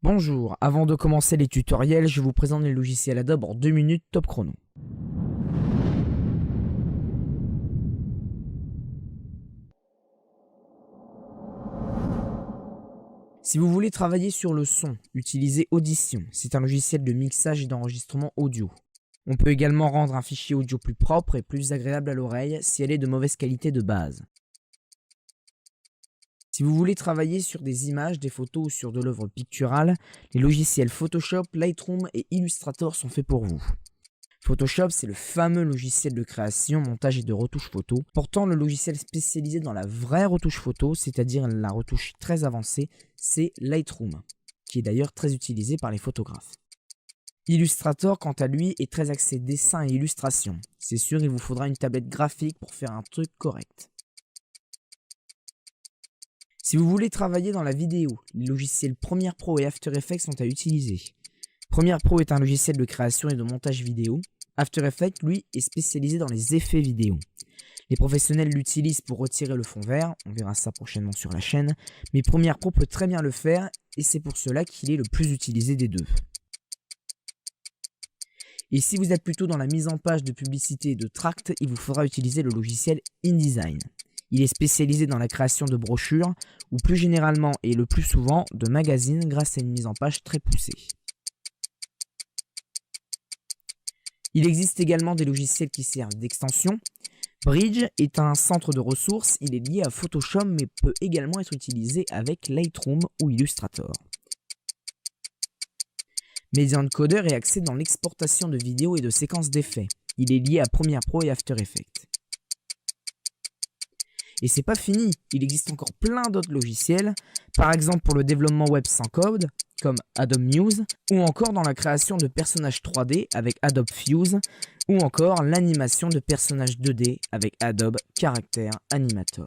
Bonjour, avant de commencer les tutoriels, je vous présente les logiciels Adobe en 2 minutes top chrono. Si vous voulez travailler sur le son, utilisez Audition. C'est un logiciel de mixage et d'enregistrement audio. On peut également rendre un fichier audio plus propre et plus agréable à l'oreille si elle est de mauvaise qualité de base. Si vous voulez travailler sur des images, des photos ou sur de l'œuvre picturale, les logiciels Photoshop, Lightroom et Illustrator sont faits pour vous. Photoshop, c'est le fameux logiciel de création, montage et de retouche photo. Pourtant, le logiciel spécialisé dans la vraie retouche photo, c'est-à-dire la retouche très avancée, c'est Lightroom, qui est d'ailleurs très utilisé par les photographes. Illustrator, quant à lui, est très axé dessin et illustration. C'est sûr, il vous faudra une tablette graphique pour faire un truc correct. Si vous voulez travailler dans la vidéo, les logiciels Premiere Pro et After Effects sont à utiliser. Premiere Pro est un logiciel de création et de montage vidéo. After Effects, lui, est spécialisé dans les effets vidéo. Les professionnels l'utilisent pour retirer le fond vert, on verra ça prochainement sur la chaîne, mais Premiere Pro peut très bien le faire et c'est pour cela qu'il est le plus utilisé des deux. Et si vous êtes plutôt dans la mise en page de publicité et de tract, il vous faudra utiliser le logiciel InDesign. Il est spécialisé dans la création de brochures, ou plus généralement et le plus souvent de magazines grâce à une mise en page très poussée. Il existe également des logiciels qui servent d'extension. Bridge est un centre de ressources, il est lié à Photoshop mais peut également être utilisé avec Lightroom ou Illustrator. Media Encoder est axé dans l'exportation de vidéos et de séquences d'effets. Il est lié à Premiere Pro et After Effects. Et c'est pas fini, il existe encore plein d'autres logiciels, par exemple pour le développement web sans code, comme Adobe Muse, ou encore dans la création de personnages 3D avec Adobe Fuse, ou encore l'animation de personnages 2D avec Adobe Character Animator.